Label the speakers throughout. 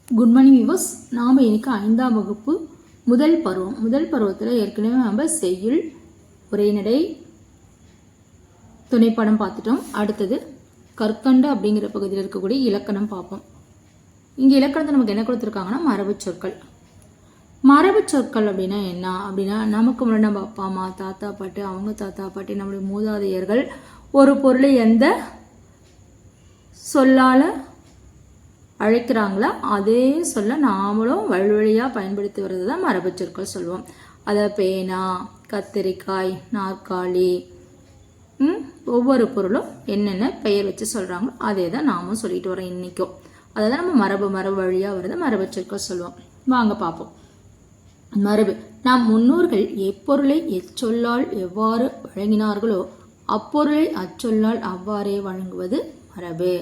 Speaker 1: Good morning viewers. நாம் இன்னைக்கு 5ஆம் வகுப்பு முதல் பருவத்தில் ஏற்கனவே நம்ம செய்யுள், உரைநடை, துணைப்பாடம் பார்த்துட்டோம். அடுத்தது கற்கண்டு அப்படிங்கிற பகுதியில் இருக்கக்கூடிய இலக்கணம் பார்ப்போம். இங்கே இலக்கணத்தை நமக்கு என்ன கொடுத்துருக்காங்கன்னா மரபு சொற்கள். மரபு சொற்கள் அப்படின்னா என்ன அப்படின்னா, நமக்கு முன்னாடி நம்ம அப்பா அம்மா, தாத்தா பாட்டி, அவங்க தாத்தா பாட்டி, நம்முடைய மூதாதையர்கள் ஒரு பொருளை எந்த சொல்லால அழைக்கிறாங்களா அதே சொல்ல நாமளும் வழியாக பயன்படுத்தி வர்றது தான் மரபு சொற்கள் சொல்லுவோம். அதை பேனா, கத்திரிக்காய், நாற்காலி, ஒவ்வொரு பொருளும் என்னென்ன பெயர் வச்சு சொல்கிறாங்களோ அதே தான் நாமும் சொல்லிட்டு வரோம் இன்றைக்கும். அதை தான் நம்ம மரபு வழியாக வர்றது மரபு சொற்கள் சொல்லுவோம். வாங்க பார்ப்போம். மரபு. நம் முன்னோர்கள் எப்பொருளை எச்சொல்லால் எவ்வாறு வழங்கினார்களோ அப்பொருளை அச்சொல்லால் அவ்வாறே வழங்குவது மரபு.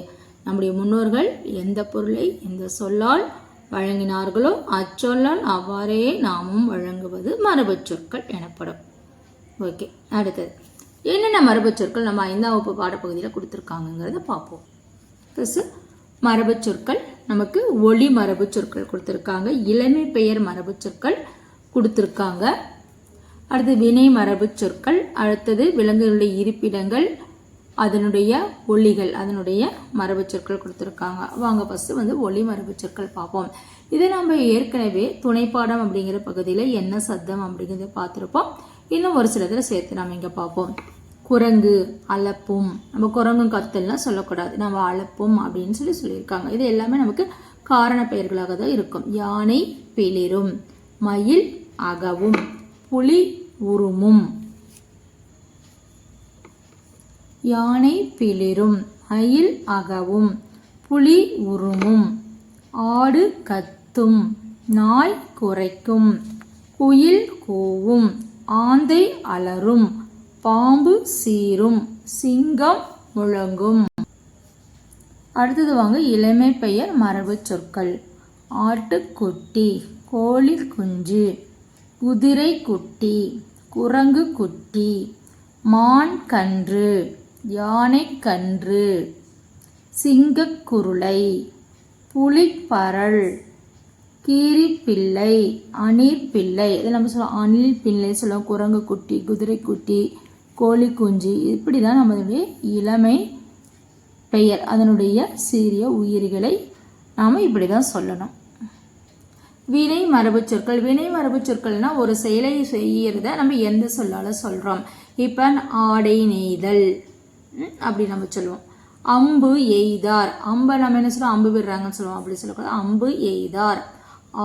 Speaker 1: நம்முடைய முன்னோர்கள் எந்த பொருளை எந்த சொல்லால் வழங்கினார்களோ அச்சொல்லால் அவ்வாறே நாமும் வழங்குவது மரபு சொற்கள் எனப்படும். ஓகே, அடுத்தது என்னென்ன மரபு சொற்கள் நம்ம 5ஆம் வகுப்பு பாடப்பகுதியில் கொடுத்துருக்காங்கிறத பார்ப்போம். ஃபர்ஸ்ட் மரபு சொற்கள் நமக்கு ஒளி மரபு சொற்கள் கொடுத்துருக்காங்க, இளமை பெயர் மரபு சொற்கள் கொடுத்துருக்காங்க, அடுத்து வினை மரபு சொற்கள், அடுத்தது விலங்குகளுடைய இருப்பிடங்கள், அதனுடைய ஒளிகள், அதனுடைய மரபு சொற்கள் கொடுத்துருக்காங்க. வாங்க ஃபர்ஸ்ட் ஒளி மரபு சொற்கள் பார்ப்போம். இதை நம்ம ஏற்கனவே துணைப்பாடம் அப்படிங்கிற பகுதியில் என்ன சத்தம் அப்படிங்கிறத பார்த்துருப்போம். இன்னும் ஒரு சில இதில் சேர்த்து நம்ம இங்கே பார்ப்போம். குரங்கு, அலப்பும். நம்ம குரங்கும் கத்தல்லாம் சொல்லக்கூடாது, நம்ம அலப்பும் அப்படின்னு சொல்லியிருக்காங்க. இது எல்லாமே நமக்கு காரண பெயர்களாக தான் இருக்கும். யானை பிளிரும், மயில் அகவும், புலி உருமும். யானை பிளிரும், மயில் அகவும், புலி உருமும், ஆடு கத்தும், நாய் குரைக்கும், குயில் கூவும், ஆந்தை அலறும், பாம்பு சீரும், சிங்கம் முழங்கும். அடுத்தது வாங்க இளமை பெயர் மரபு சொற்கள். ஆட்டுக்குட்டி, கோழி குஞ்சு, குதிரை குட்டி, குரங்கு குட்டி, மான் கன்று, யானை கன்று, சிங்கக்குருளை, புலிப்பரல், கீரிப்பிள்ளை, அணில் பிள்ளை. இதை நம்ம சொல்லுவோம் அணில் பிள்ளை சொல்லுவோம். குரங்கு குட்டி, குதிரை குட்டி, கோழி குஞ்சு, இப்படி தான் நம்மளுடைய இளமை பெயர், அதனுடைய சீரிய உயிர்களை நாம் இப்படி தான் சொல்லணும். வினை மரபு சொற்கள். வினை மரபு சொற்கள்னா ஒரு செயலை செய்யறத நம்ம எந்த சொல்லால சொல்கிறோம். இப்போ ஆடை நெய்தல் அப்படி நம்ம சொல்லுவோம். அம்பு எய்தார், அம்பை நம்ம என்ன சொல்லுவோம், அம்பு விடுறாங்கன்னு சொல்லுவோம். அப்படி சொல்லக்கூடாது, அம்பு எய்தார்.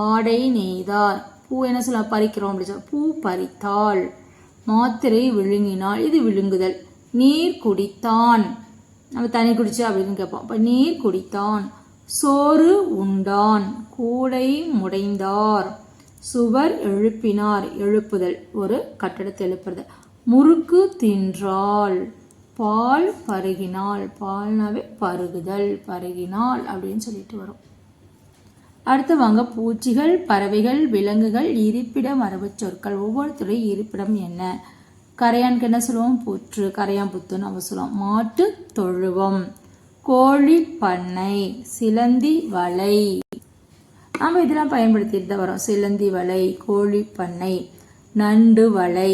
Speaker 1: ஆடை நெய்தார். பூ என்ன சொல்லுவோம், பறிக்கிறோம் அப்படி சொல்லுவோம். பூ பறித்தாள். மாத்திரை விழுங்கினாள், இது விழுங்குதல். நீர் குடித்தான், நம்ம தண்ணி குடிச்சு அப்படின்னு கேட்போம். இப்போ நீர் குடித்தான். சோறு உண்டான், கூடை முடைந்தார். சுவர் எழுப்பினார், எழுப்புதல், ஒரு கட்டடத்தை எழுப்புறது. முறுக்கு தின்றாள், பால் பருகினாள், பால்னாவே பருகுதல், பருகினாள் அப்படின்னு சொல்லிட்டு வரும். அடுத்து வாங்க பூச்சிகள், பறவைகள், விலங்குகள், இருப்பிட மரபு சொற்கள். ஒவ்வொருத்தருடைய இருப்பிடம் என்ன? கரையானுக்கு என்ன சொல்லுவோம், புற்று, கரையான் புத்துன்னு நம்ம சொல்லுவோம். மாட்டு தொழுவம், கோழி பண்ணை, சிலந்தி வலை. நம்ம இதெல்லாம் பயன்படுத்திட்டு தான் வரோம். சிலந்தி வலை, கோழி பண்ணை, நண்டு வலை,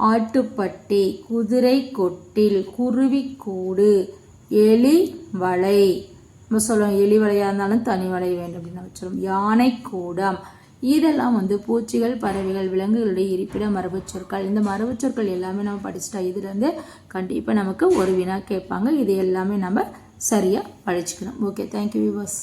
Speaker 1: ஆட்டுப்பட்டி, குதிரை கொட்டில், குருவி கூடு, எலி வலை. நம்ம சொல்லுவோம் எலி வலையாக இருந்தாலும் தனி வலை வேண்டும் அப்படின்னு நம்ம சொல்லுவோம். யானை கூடம். இதெல்லாம் பூச்சிகள், பறவைகள், விலங்குகளுடைய இருப்பிட மரபு சொற்கள். இந்த மரபு சொற்கள் எல்லாமே நம்ம படிச்சுட்டா இதுலேருந்து கண்டிப்பாக நமக்கு ஒரு வினா கேட்பாங்க. இது எல்லாமே நம்ம சரியாக படிச்சுக்கணும். Okay, thank you viewers.